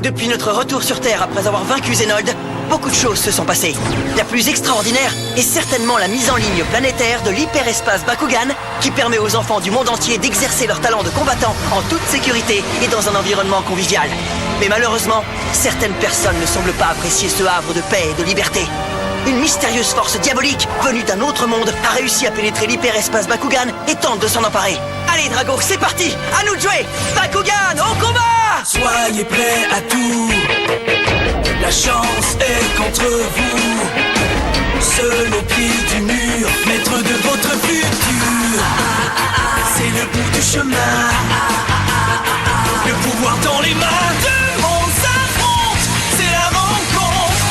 Depuis notre retour sur Terre après avoir vaincu Zénold, beaucoup de choses se sont passées. La plus extraordinaire est certainement la mise en ligne planétaire de l'hyperespace Bakugan, qui permet aux enfants du monde entier d'exercer leur talent de combattant en toute sécurité et dans un environnement convivial. Mais malheureusement, certaines personnes ne semblent pas apprécier ce havre de paix et de liberté. Une mystérieuse force diabolique, venue d'un autre monde, a réussi à pénétrer l'hyperespace Bakugan et tente de s'en emparer. Allez Drago, c'est parti! À nous de jouer! Bakugan, au combat! Soyez prêts à tout. La chance est contre vous. Seul au pied du mur, maître de votre futur. C'est le bout du chemin. Le pouvoir dans les mains. Deux mondes s'affrontent. C'est la rencontre.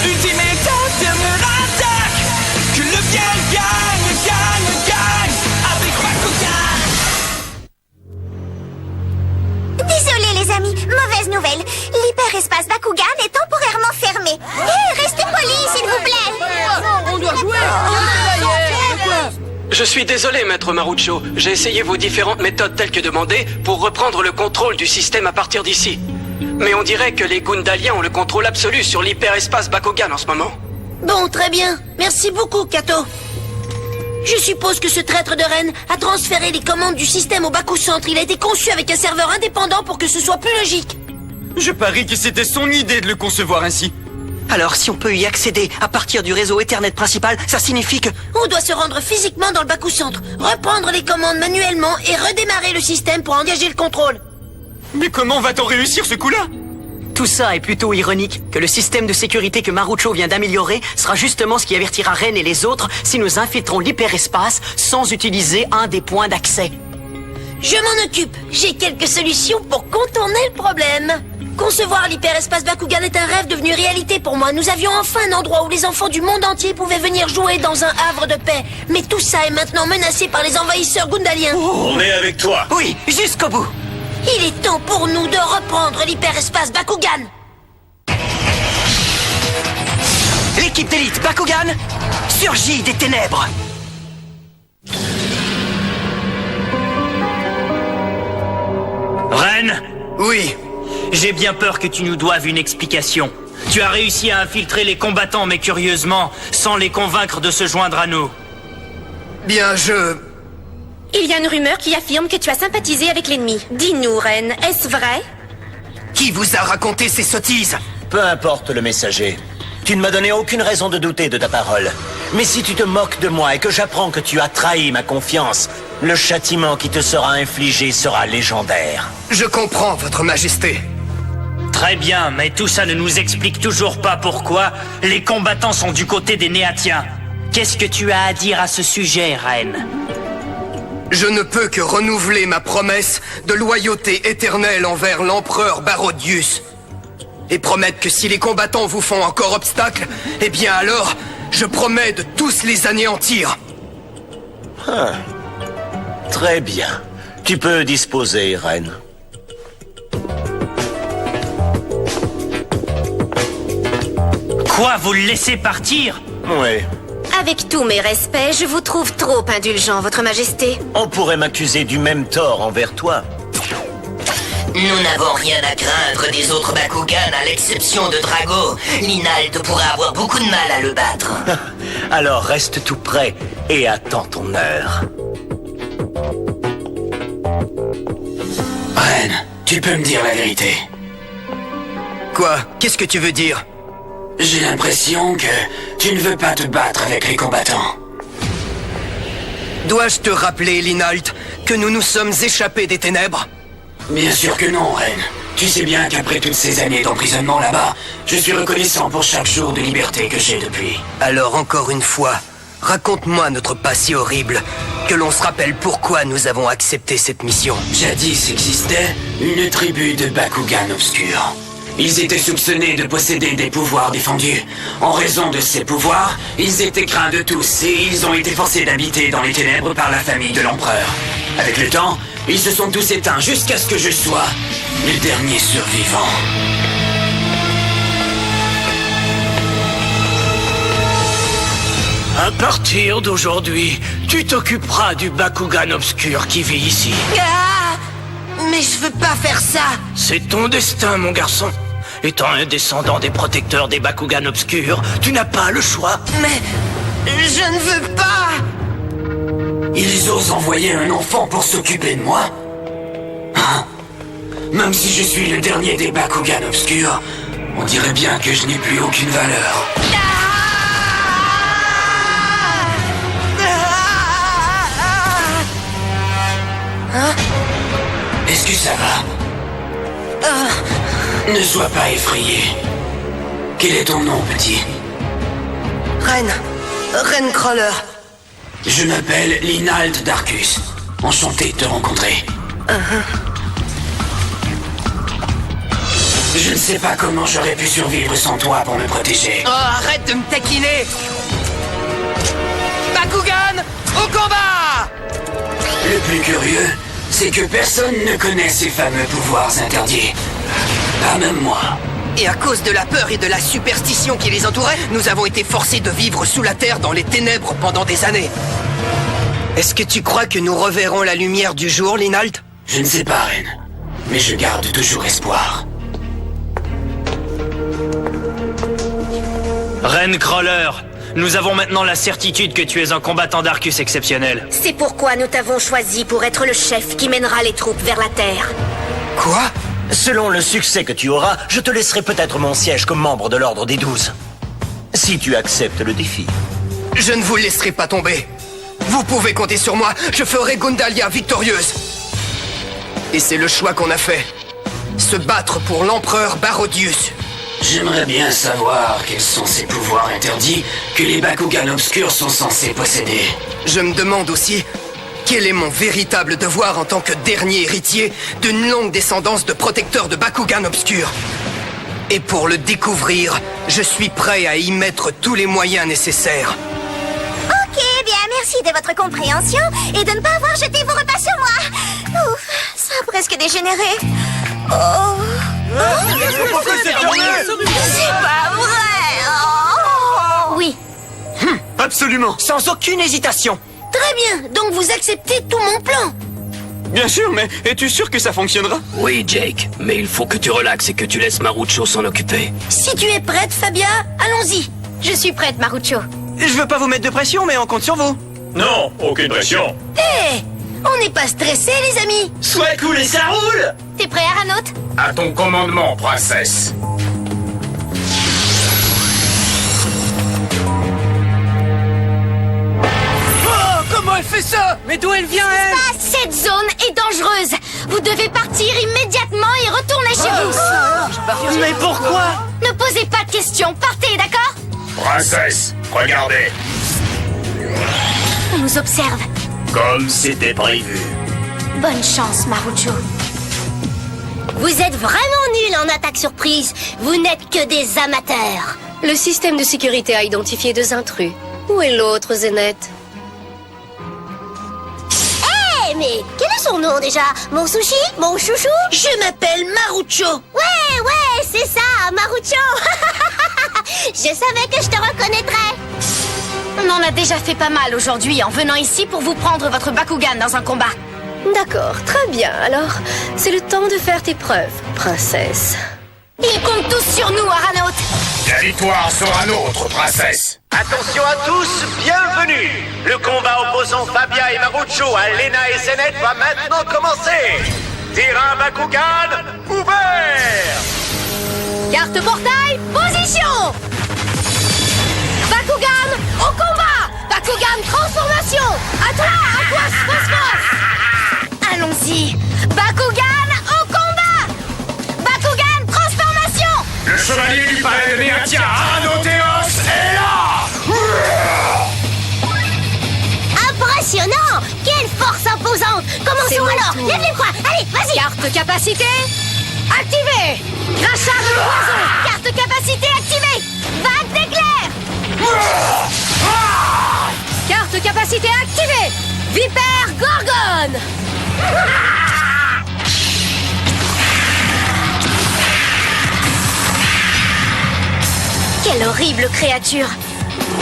Ultime étape, dernière attaque. Que le bien gagne, gagne, gagne. Avec Bakugan. Désolé les amis, mauvaise nouvelle. L'hyperespace Bakugan est temporairement fermé. Hé, restez polis s'il vous plaît. On doit jouer. Je suis désolé, maître Marucho. J'ai essayé vos différentes méthodes telles que demandées pour reprendre le contrôle du système à partir d'ici. Mais on dirait que les Gundaliens ont le contrôle absolu sur l'hyperespace Bakugan en ce moment. Bon, très bien. Merci beaucoup, Kato. Je suppose que ce traître de Ren a transféré les commandes du système au Baku-Centre. Il a été conçu avec un serveur indépendant pour que ce soit plus logique. Je parie que c'était son idée de le concevoir ainsi. Alors si on peut y accéder à partir du réseau Ethernet principal, ça signifie que... On doit se rendre physiquement dans le Baku-Centre, reprendre les commandes manuellement et redémarrer le système pour engager le contrôle. Mais comment va-t-on réussir ce coup-là? Tout ça est plutôt ironique, que le système de sécurité que Marucho vient d'améliorer sera justement ce qui avertira Ren et les autres si nous infiltrons l'hyperespace sans utiliser un des points d'accès. Je m'en occupe. J'ai quelques solutions pour contourner le problème. Concevoir l'hyperespace Bakugan est un rêve devenu réalité pour moi. Nous avions enfin un endroit où les enfants du monde entier pouvaient venir jouer dans un havre de paix. Mais tout ça est maintenant menacé par les envahisseurs gundaliens. On est avec toi. Oui, jusqu'au bout. Il est temps pour nous de reprendre l'hyperespace Bakugan. L'équipe d'élite Bakugan surgit des ténèbres. Ren, Oui. j'ai bien peur que tu nous doives une explication. Tu as réussi à infiltrer les combattants, mais curieusement, sans les convaincre de se joindre à nous. Bien, Il y a une rumeur qui affirme que tu as sympathisé avec l'ennemi. Dis-nous, Ren, est-ce vrai? Qui vous a raconté ces sottises? Peu importe le messager. Tu ne m'as donné aucune raison de douter de ta parole. Mais si tu te moques de moi et que j'apprends que tu as trahi ma confiance, le châtiment qui te sera infligé sera légendaire. Je comprends, votre majesté. Très bien, mais tout ça ne nous explique toujours pas pourquoi les combattants sont du côté des Néatiens. Qu'est-ce que tu as à dire à ce sujet, Ren? Je ne peux que renouveler ma promesse de loyauté éternelle envers l'empereur Barodius. Et promettre que si les combattants vous font encore obstacle, eh bien alors, je promets de tous les anéantir. Très bien. Tu peux disposer, Ren. Quoi, vous le laissez partir? Oui. Avec tous mes respects, je vous trouve trop indulgent, votre majesté. On pourrait m'accuser du même tort envers toi. Nous n'avons rien à craindre des autres Bakugan à l'exception de Drago. Linald pourra avoir beaucoup de mal à le battre. Alors reste tout prêt et attends ton heure. Ren, tu peux me dire la vérité. Quoi? Qu'est-ce que tu veux dire? J'ai l'impression que tu ne veux pas te battre avec les combattants. Dois-je te rappeler, Linald, que nous nous sommes échappés des ténèbres? Bien sûr que non, Ren. Tu sais bien qu'après toutes ces années d'emprisonnement là-bas, je suis reconnaissant pour chaque jour de liberté que j'ai depuis. Alors encore une fois, raconte-moi notre passé horrible, que l'on se rappelle pourquoi nous avons accepté cette mission. Jadis existait une tribu de Bakugan obscurs. Ils étaient soupçonnés de posséder des pouvoirs défendus. En raison de ces pouvoirs, ils étaient craints de tous et ils ont été forcés d'habiter dans les ténèbres par la famille de l'empereur. Avec le temps, ils se sont tous éteints jusqu'à ce que je sois le dernier survivant. À partir d'aujourd'hui, tu t'occuperas du Bakugan obscur qui vit ici. Ah! Mais je veux pas faire ça. C'est ton destin, mon garçon. Étant un descendant des protecteurs des Bakugan obscurs, tu n'as pas le choix. Mais je ne veux pas. Ils osent envoyer un enfant pour s'occuper de moi? Hein? Même si je suis le dernier des Bakugan obscurs, on dirait bien que je n'ai plus aucune valeur. Est-ce que ça va? Ne sois pas effrayé. Quel est ton nom, petit? Ren Crawler. Je m'appelle Linald Darkus. Enchanté de te rencontrer. Je ne sais pas comment j'aurais pu survivre sans toi pour me protéger. Oh, arrête de me taquiner! Bakugan, au combat! Le plus curieux, c'est que personne ne connaît ces fameux pouvoirs interdits. Pas même moi. Et à cause de la peur et de la superstition qui les entourait, nous avons été forcés de vivre sous la terre dans les ténèbres pendant des années. Est-ce que tu crois que nous reverrons la lumière du jour, Linald? Je ne sais pas, Ren. Mais je garde toujours espoir. Ren Crawler, nous avons maintenant la certitude que tu es un combattant Darkus exceptionnel. C'est pourquoi nous t'avons choisi pour être le chef qui mènera les troupes vers la Terre. Quoi? Selon le succès que tu auras, je te laisserai peut-être mon siège comme membre de l'Ordre des 12. Si tu acceptes le défi. Je ne vous laisserai pas tomber. Vous pouvez compter sur moi, je ferai Gundalia victorieuse. Et c'est le choix qu'on a fait. Se battre pour l'empereur Barodius. J'aimerais bien savoir quels sont ces pouvoirs interdits que les Bakugan obscurs sont censés posséder. Je me demande aussi, quel est mon véritable devoir en tant que dernier héritier d'une longue descendance de protecteurs de Bakugan obscurs? Et pour le découvrir, je suis prêt à y mettre tous les moyens nécessaires. Ok, bien, merci de votre compréhension et de ne pas avoir jeté vos repas sur moi. Ouf, ça a presque dégénéré. Oh. C'est pas vrai. Oh. Oui. Absolument. Sans aucune hésitation. Très bien, donc vous acceptez tout mon plan. Bien sûr, mais es-tu sûr que ça fonctionnera? Oui, Jake, mais il faut que tu relaxes et que tu laisses Marucho s'en occuper. Si tu es prête, Fabia, allons-y. Je suis prête, Marucho. Je veux pas vous mettre de pression, mais on compte sur vous. Non, aucune pression. Hé, on n'est pas stressés, les amis. Soit cool et ça roule. T'es prêt, Aranaute? À ton commandement, princesse. Comment elle fait ça? Mais d'où elle vient, elle? Cette zone est dangereuse. Vous devez partir immédiatement et retourner chez vous. Mais pourquoi? Ne posez pas de questions. Partez, d'accord? Princesse, regardez. On nous observe. Comme c'était prévu. Bonne chance, Marucho. Vous êtes vraiment nuls en attaque surprise. Vous n'êtes que des amateurs. Le système de sécurité a identifié 2 intrus. Où est l'autre, Zénette? Mais quel est son nom déjà? Mon sushi? Mon chouchou? Je m'appelle Marucho. Ouais, c'est ça, Marucho. Je savais que je te reconnaîtrais. On en a déjà fait pas mal aujourd'hui en venant ici pour vous prendre votre Bakugan dans un combat. D'accord, très bien. Alors, c'est le temps de faire tes preuves, princesse. Ils comptent tous sur nous, Aranaute. La victoire sera nôtre, princesse. Attention à tous, bienvenue. Le combat opposant Fabia et Marucho à Lena et Zénette va maintenant commencer. Terrain Bakugan ouvert. Carte portail, position. Bakugan, au combat. Bakugan, transformation. À toi, Phosphos. Allons-y. Bakugan, au combat. Bakugan, transformation. Le chevalier du palais de Néatia, Aranoteos, est là. Impressionnant! Quelle force imposante! C'est Commençons mon alors! tour. Lève les bras! Allez, vas-y! Carte capacité activée. Crachat de poison. Carte capacité activée. Vague d'éclair. Carte capacité activée. Vipère Gorgone. Quelle horrible créature.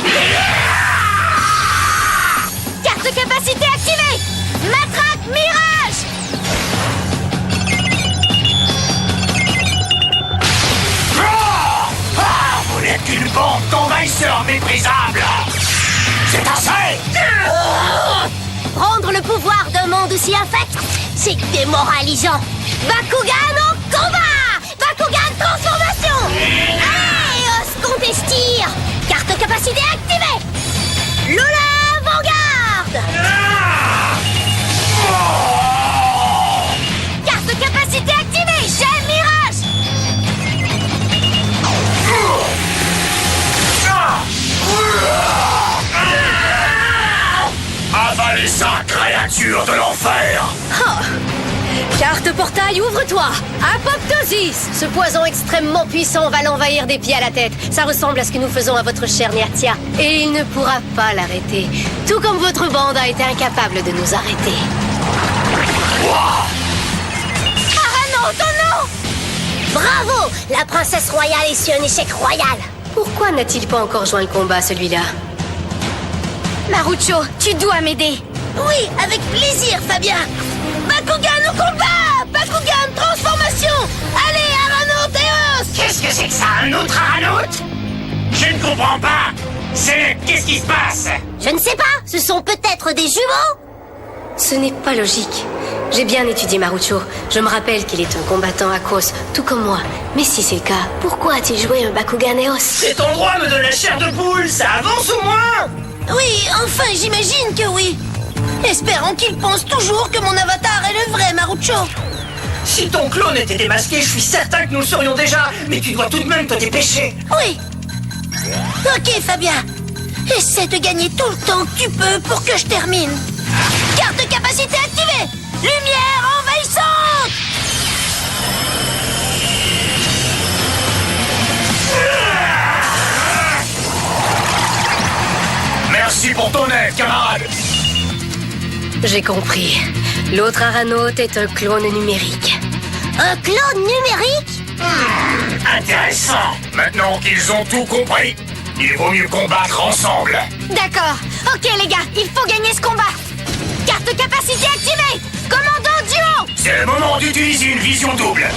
Ah! Carte capacité activée. Matraque Mirage. Professeur méprisable! C'est assez! Prendre le pouvoir d'un monde aussi infect, c'est démoralisant. Bakugan au combat! Bakugan transformation! Allez, os contestir! Carte capacité activée! Lola Vanguard! Carte capacité activée! Chaîne Mirage! Avalez ça, créature de l'enfer! Carte portail, ouvre-toi! Apoptosis! Ce poison extrêmement puissant va l'envahir des pieds à la tête. Ça ressemble à ce que nous faisons à votre cher Neatia. Et il ne pourra pas l'arrêter. Tout comme votre bande a été incapable de nous arrêter. Arano, ton nom! Bravo! La princesse royale est sur un échec royal. Pourquoi n'a-t-il pas encore joint le combat, celui-là? Marucho, tu dois m'aider. Oui, avec plaisir, Fabien. Bakugan au combat! Bakugan transformation! Allez, Aranoteos! Qu'est-ce que c'est que ça, un autre Aranote? Je ne comprends pas! Qu'est-ce qui se passe? Je ne sais pas, ce sont peut-être des jumeaux? Ce n'est pas logique. J'ai bien étudié Marucho. Je me rappelle qu'il est un combattant Akos, tout comme moi. Mais si c'est le cas, pourquoi a-t-il joué un Bakugan Eos? C'est ton droit me donne la chair de poule, ça avance au moins! Oui, enfin, j'imagine que oui. Espérons qu'il pense toujours que mon avatar est le vrai Marucho. Si ton clone était démasqué, je suis certain que nous le saurions déjà, mais tu dois tout de même te dépêcher. Oui. Ok, Fabien. Essaie de gagner tout le temps que tu peux pour que je termine. Carte de capacité activée. Lumière envahissante. Merci pour ton aide, camarade. J'ai compris. L'autre Aranote est un clone numérique. Un clone numérique? Intéressant. Maintenant qu'ils ont tout compris, il vaut mieux combattre ensemble. D'accord. Ok les gars, il faut gagner ce combat. Carte de capacité activée. Commando duo. C'est le moment d'utiliser une vision double.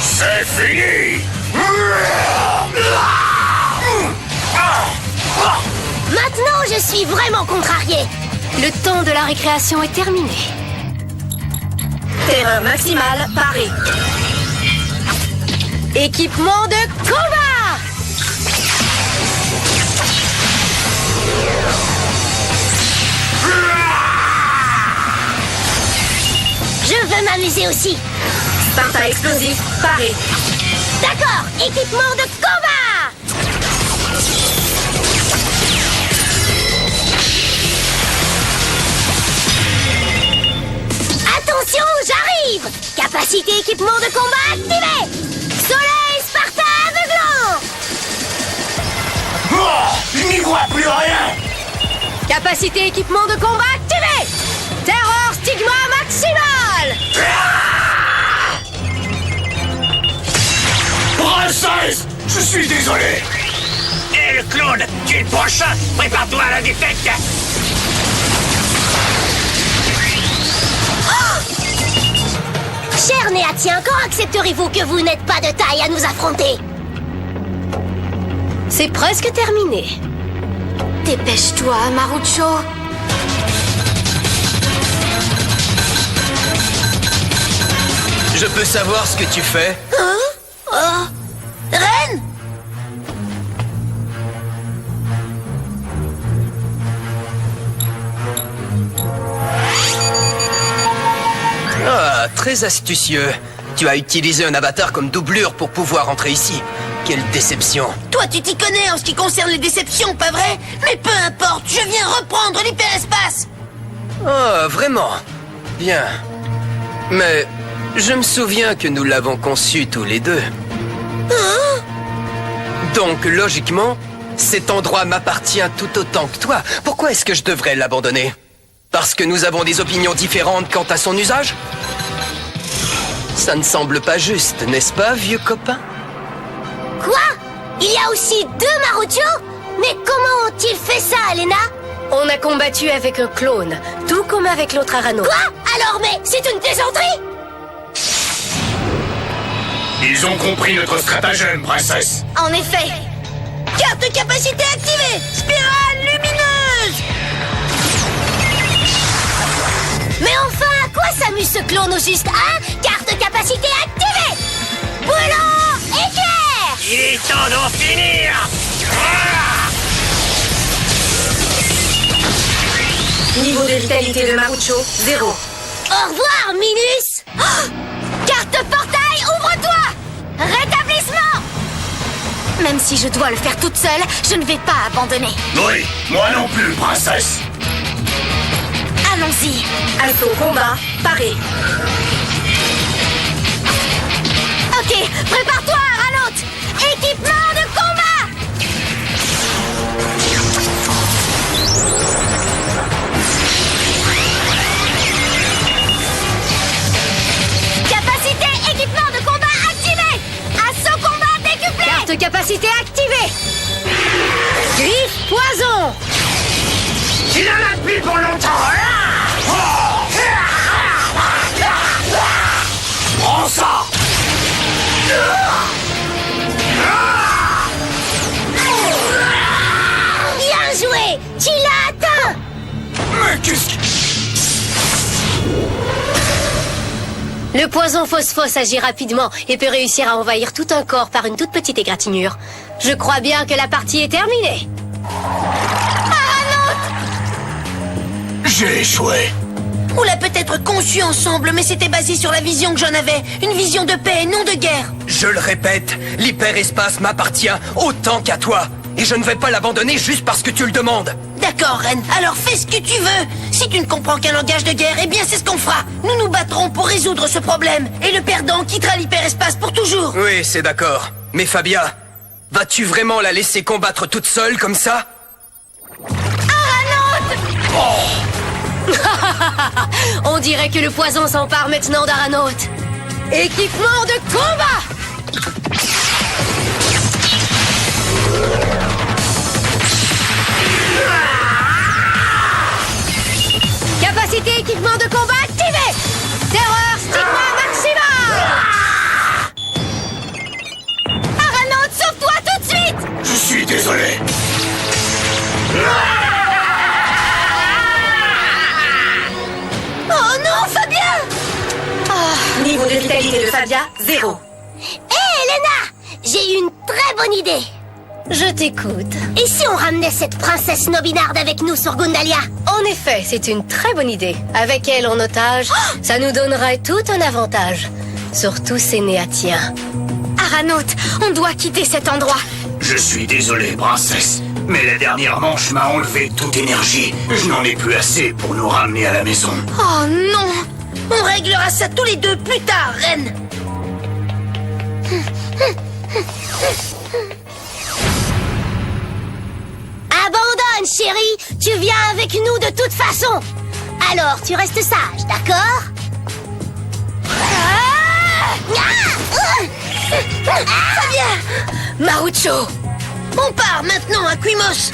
C'est fini. Maintenant, je suis vraiment contrarié. Le temps de la récréation est terminé. Terreur maximale, paré. Équipement de combat! Je veux m'amuser aussi. Sparta explosif, paré. D'accord, équipement de combat. Attention, j'arrive. Capacité équipement de combat activée. Soleil Sparta aveuglant. Je n'y vois plus rien. Capacité équipement de combat activée! Terreur stigma maximal! Princesse, je suis désolé. Hé, le clone, tu es le prochain. Prépare-toi à la défaite. Cher Néatien, quand accepterez-vous que vous n'êtes pas de taille à nous affronter? C'est presque terminé. Dépêche-toi, Marucho. Je peux savoir ce que tu fais? Reine? Ah, très astucieux. Tu as utilisé un avatar comme doublure pour pouvoir entrer ici. Quelle déception. Toi, tu t'y connais en ce qui concerne les déceptions, pas vrai? Mais peu importe, je viens reprendre l'hyperespace. Oh, vraiment? Bien. Mais je me souviens que nous l'avons conçu tous les deux. Donc, logiquement, cet endroit m'appartient tout autant que toi. Pourquoi est-ce que je devrais l'abandonner? Parce que nous avons des opinions différentes quant à son usage? Ça ne semble pas juste, n'est-ce pas, vieux copain? Quoi? Il y a aussi deux Marucho? Mais comment ont-ils fait ça, Elena? On a combattu avec un clone, tout comme avec l'autre Arano. Quoi? Alors Alors, mais c'est une plaisanterie! Ils ont compris notre stratagème, princesse. En effet. Carte capacité activée. Spirale lumineuse. Mais enfin, à quoi s'amuse ce clone au juste, hein? Carte capacité activée! Brûlant éclair! Il est temps d'en finir. Niveau de vitalité de Marucho, 0. Au revoir, Minus! Oh, carte portail, ouvre-toi! Rétablissement! Même si je dois le faire toute seule, je ne vais pas abandonner. Oui, moi non plus, princesse. Allons-y. Alto combat, paré. Ok, prépare-toi, Aranote! Équipement de combat! Capacité équipement de combat activée! Assaut combat décuplé! Carte capacité activée. Griffe poison. Il en a plus pour longtemps. Prends ça. Bien joué! Tu l'as atteint! Mais qu'est-ce que... Le poison phosphos agit rapidement et peut réussir à envahir tout un corps par une toute petite égratignure. Je crois bien que la partie est terminée. J'ai échoué. On l'a peut-être conçu ensemble, mais c'était basé sur la vision que j'en avais. Une vision de paix et non de guerre. Je le répète, l'hyperespace m'appartient autant qu'à toi. Et je ne vais pas l'abandonner juste parce que tu le demandes. D'accord, Reine, alors fais ce que tu veux. Si tu ne comprends qu'un langage de guerre, eh bien c'est ce qu'on fera. Nous nous battrons pour résoudre ce problème. Et le perdant quittera l'hyperespace pour toujours. Oui, c'est d'accord. Mais Fabia, vas-tu vraiment la laisser combattre toute seule comme ça? On dirait que le poison s'empare maintenant d'Aranote. Équipement de combat. Capacité équipement de combat activée. Terreur stigma maximum. Aranote, sauve-toi tout de suite! Je suis désolé. Oh non, Fabien! Niveau de vitalité de Fabia, 0. Hé, Elena! J'ai une très bonne idée! Je t'écoute. Et si on ramenait cette princesse Nobinarde avec nous sur Gundalia? En effet, c'est une très bonne idée. Avec elle en otage, ça nous donnerait tout un avantage. Surtout ces Néatiens. Aranote, on doit quitter cet endroit. Je suis désolé, princesse. Mais la dernière manche m'a enlevé toute énergie. Je n'en ai plus assez pour nous ramener à la maison. Oh non! On réglera ça tous les deux plus tard, Reine. Abandonne, chérie! Tu viens avec nous de toute façon! Alors, tu restes sage, d'accord? Fabien! Marucho! On part maintenant à Quimos!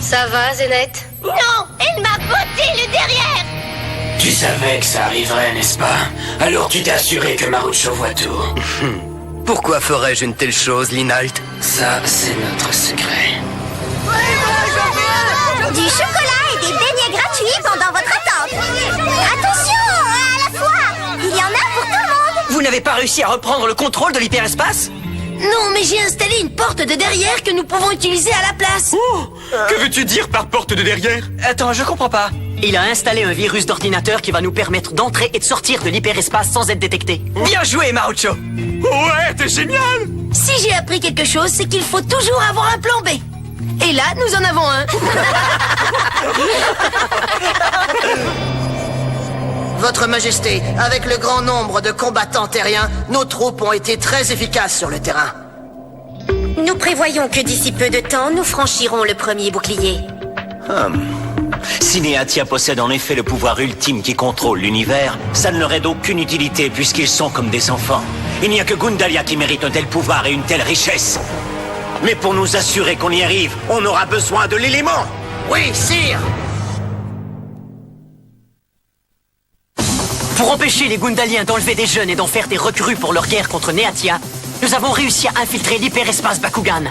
Ça va, Zénette? Non! Elle m'a botté le derrière! Tu savais que ça arriverait, n'est-ce pas? Alors tu t'es assuré que Marucho voit tout. Pourquoi ferais-je une telle chose, Linalt? Ça, c'est notre secret. Du chocolat et des beignets gratuits pendant votre attente! Attention! À la fois! Il y en a pour tout le monde! Vous n'avez pas réussi à reprendre le contrôle de l'hyperespace? Non, mais j'ai installé une porte de derrière que nous pouvons utiliser à la place. Que veux-tu dire par porte de derrière? Attends, je comprends pas. Il a installé un virus d'ordinateur qui va nous permettre d'entrer et de sortir de l'hyperespace sans être détecté. Bien joué, Marucho! Ouais, t'es génial! Si j'ai appris quelque chose, c'est qu'il faut toujours avoir un plan B. Et là, nous en avons un. Votre Majesté, avec le grand nombre de combattants terriens, nos troupes ont été très efficaces sur le terrain. Nous prévoyons que d'ici peu de temps, nous franchirons le premier bouclier. Si Néatia possède en effet le pouvoir ultime qui contrôle l'univers, ça ne leur est d'aucune utilité puisqu'ils sont comme des enfants. Il n'y a que Gundalia qui mérite un tel pouvoir et une telle richesse. Mais pour nous assurer qu'on y arrive, on aura besoin de l'élément. Oui, sire! Pour empêcher les Gundaliens d'enlever des jeunes et d'en faire des recrues pour leur guerre contre Neatia, nous avons réussi à infiltrer l'hyperespace Bakugan.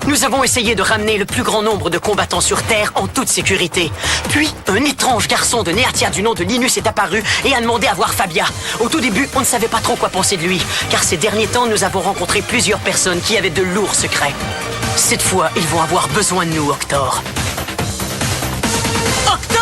Nous avons essayé de ramener le plus grand nombre de combattants sur Terre en toute sécurité. Puis, un étrange garçon de Neatia du nom de Linus est apparu et a demandé à voir Fabia. Au tout début, on ne savait pas trop quoi penser de lui, car ces derniers temps, nous avons rencontré plusieurs personnes qui avaient de lourds secrets. Cette fois, ils vont avoir besoin de nous, Octor. Octor!